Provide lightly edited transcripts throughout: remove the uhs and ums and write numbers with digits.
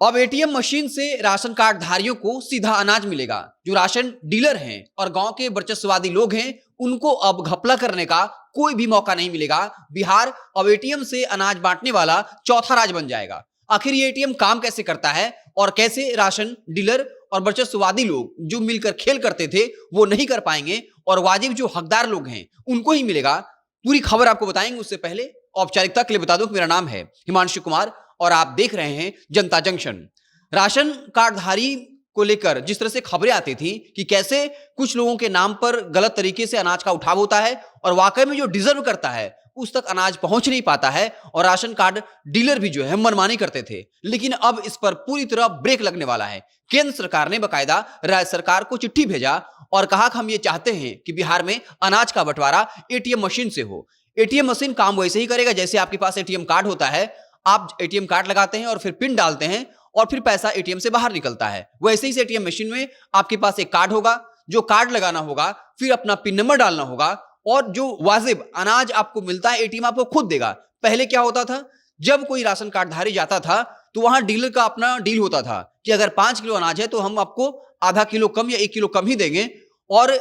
अब ATM machine से ration card धारियों को सीधा अनाज मिलेगा। जो राशन डीलर हैं और गांव के वर्चस्ववादी लोग हैं, उनको अब घपला करने का कोई भी मौका नहीं मिलेगा। बिहार अब एटीएम से अनाज बांटने वाला चौथा राज्य बन जाएगा। आखिर ये एटीएम काम कैसे करता है और कैसे राशन डीलर और वर्चस्ववादी लोग जो मिलकर खेल करते थे वो नहीं कर पाएंगे और वाजिब जो हकदार लोग हैं उनको ही मिलेगा, पूरी खबर आपको बताएंगे। उससे पहले औपचारिकता के लिए बता दूं कि मेरा नाम है हिमांशु कुमार और आप देख रहे हैं जनता जंक्शन। राशन कार्डधारी को लेकर जिस तरह से खबरें आती थी कि कैसे कुछ लोगों के नाम पर गलत तरीके से अनाज का उठाव होता है और वाकई में जो डिजर्व करता है उस तक अनाज पहुंच नहीं पाता है और राशन कार्ड डीलर भी जो है मनमानी करते थे, लेकिन अब इस पर पूरी तरह ब्रेक लगने वाला है। केंद्र सरकार ने बकायदा राज्य सरकार को चिट्ठी भेजा और कहा कि हम ये चाहते हैं कि बिहार में अनाज का बंटवारा एटीएम मशीन से हो। एटीएम मशीन काम वैसे ही करेगा जैसे आपके पास एटीएम कार्ड होता है। आप एटीएम कार्ड लगाते हैं और फिर पिन डालते हैं और फिर पैसा एटीएम से बाहर निकलता है। वैसे ही एटीएम मशीन में आपके पास एक कार्ड होगा, जो कार्ड लगाना होगा, फिर अपना पिन नंबर डालना होगा और जो वाजिब अनाज आपको मिलता है एटीएम आपको खुद देगा। पहले क्या होता था, जब कोई राशन कार्डधारी जाता था तो वहां डीलर का अपना डील होता था कि अगर 5 किलो अनाज है तो हम आपको आधा किलो कम या 1 किलो कम ही देंगे और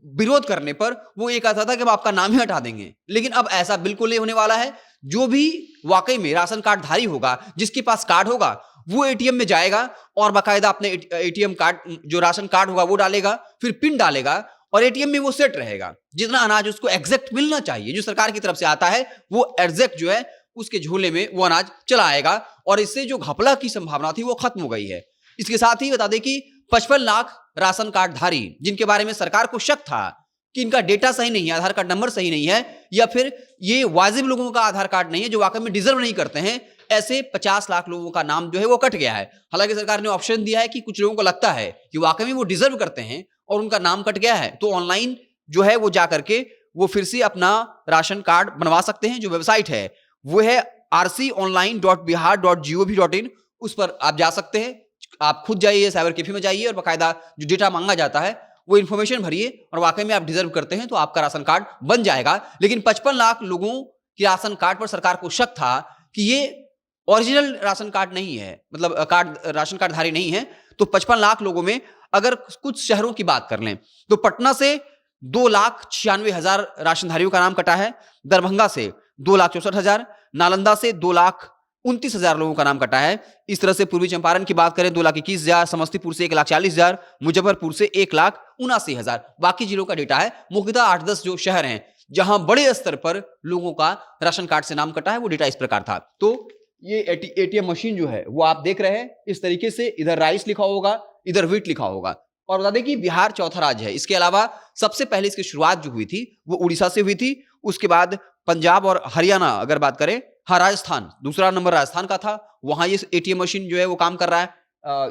विरोध करने पर वो ये कहता था कि हम आपका नाम ही हटा देंगे। लेकिन अब ऐसा बिल्कुल नहीं होने वाला है। जो भी वाकई में राशन कार्डधारी होगा, जिसके पास कार्ड होगा, वो एटीएम में जाएगा और बाकायदा अपने एटीएम कार्ड जो राशन कार्ड होगा वो डालेगा, फिर पिन डालेगा और एटीएम में वो सेट रहेगा। जितना अनाज उसको एग्जैक्ट मिलना चाहिए जो सरकार की तरफ से आता है वो एग्जैक्ट जो है उसके झोले में वो अनाज चला आएगा और इससे जो घपला की संभावना थी वो खत्म हो गई है। इसके साथ ही बता दें कि 55 लाख राशन कार्डधारी जिनके बारे में सरकार को शक था कि इनका डेटा सही नहीं है, आधार कार्ड नंबर सही नहीं है या फिर ये वाजिब लोगों का आधार कार्ड नहीं है जो वाकई में डिजर्व नहीं करते हैं, ऐसे 50 लाख लोगों का नाम जो है वो कट गया है। हालांकि सरकार ने ऑप्शन दिया है कि कुछ लोगों को लगता है कि वाकई में वो डिजर्व करते हैं और उनका नाम कट गया है तो ऑनलाइन जो है वो जा करके वो फिर से अपना राशन कार्ड बनवा सकते हैं। जो वेबसाइट है वो है rconline.bihar.gov.in, उस पर आप जा सकते हैं। आप खुद जाइए, साइबर कैफे में जाइए और बाकायदा जो डेटा मांगा जाता है वो इन्फॉर्मेशन भरिए और वाकई में आप डिजर्व करते हैं तो आपका राशन कार्ड बन जाएगा। लेकिन 55 लाख लोगों के राशन कार्ड पर सरकार को शक था कि ये ओरिजिनल राशन कार्ड नहीं है, मतलब कार्ड राशन कार्डधारी नहीं है। तो 55 लाख लोगों में अगर कुछ शहरों की बात कर लें तो पटना से 2,96,000 राशनधारियों का नाम कटा है, दरभंगा से 2,64,000, नालंदा से 2,29,000 लोगों का नाम कटा है। इस तरह से पूर्वी चंपारण की बात करें 2,21,000, समस्तीपुर से 1,40,000, मुजफ्फरपुर से 1,79,000। बाकी जिलों का डेटा है। मुख्यतः 8-10 जो शहर हैं जहां बड़े स्तर पर लोगों का राशन कार्ड से नाम कटा है वो डेटा इस प्रकार था। तो ये एटीएम मशीन जो है वो आप देख रहे हैं इस तरीके से, इधर राइस लिखा होगा, इधर व्हीट लिखा होगा। और बता दें कि बिहार चौथा राज्य है। इसके अलावा सबसे पहले इसकी शुरुआत जो हुई थी वो उड़ीसा से हुई थी, उसके बाद पंजाब और हरियाणा अगर बात करें, हाँ राजस्थान, दूसरा नंबर राजस्थान का था, वहां ये एटीएम मशीन जो है वो काम कर रहा है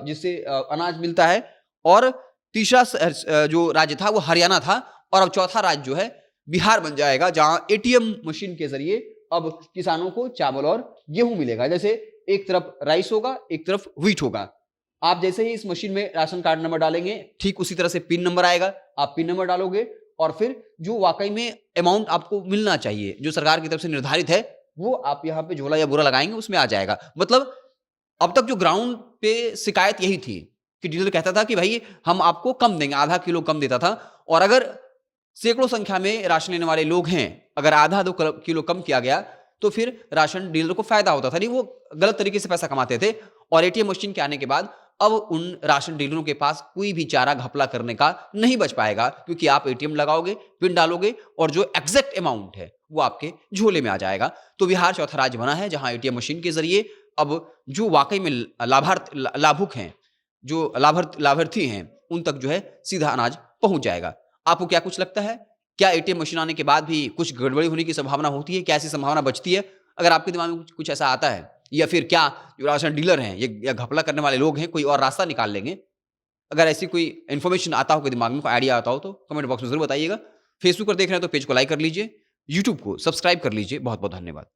जिससे अनाज मिलता है। और तीसरा जो राज्य था वो हरियाणा था और अब चौथा राज्य जो है बिहार बन जाएगा जहां एटीएम मशीन के जरिए अब किसानों को चावल और गेहूं मिलेगा। जैसे एक तरफ राइस होगा, एक तरफ व्हीट होगा। आप जैसे ही इस मशीन में राशन कार्ड नंबर डालेंगे ठीक उसी तरह से पिन नंबर आएगा, आप पिन नंबर डालोगे और फिर जो वाकई में अमाउंट आपको मिलना चाहिए जो सरकार की तरफ से निर्धारित है वो आप यहाँ पे झोला या बुरा लगाएंगे उसमें आ जाएगा। मतलब अब तक जो ग्राउंड पे शिकायत यही थी कि डीलर कहता था कि भाई हम आपको कम देंगे, आधा किलो कम देता था और अगर सैकड़ों संख्या में राशन लेने वाले लोग हैं, अगर आधा 2 किलो कम किया गया तो फिर राशन डीलर को फायदा होता था, नहीं वो गलत तरीके से पैसा कमाते थे। और एटीएम मशीन के आने के बाद अब उन राशन डीलरों के पास कोई भी चारा घपला करने का नहीं बच पाएगा क्योंकि आप एटीएम लगाओगे, पिन डालोगे और जो एग्जैक्ट अमाउंट है वो आपके झोले में आ जाएगा। तो बिहार चौथा राज्य बना है जहां एटीएम मशीन के जरिए अब जो वाकई में लाभुक हैं, जो लाभार्थी हैं, उन तक जो है सीधा अनाज पहुंच जाएगा। आपको क्या कुछ लगता है, क्या एटीएम मशीन आने के बाद भी कुछ गड़बड़ी होने की संभावना होती है? क्या ऐसी संभावना बचती है? अगर आपके दिमाग में कुछ ऐसा आता है या फिर क्या जो राशन डीलर हैं या घपला करने वाले लोग हैं कोई और रास्ता निकाल लेंगे, अगर ऐसी कोई इन्फॉर्मेशन आता हो, कोई दिमाग में कोई आइडिया आता हो तो कमेंट बॉक्स में जरूर बताइएगा। फेसबुक पर देख रहे हैं तो पेज को लाइक कर लीजिए, यूट्यूब को सब्सक्राइब कर लीजिए। बहुत बहुत धन्यवाद।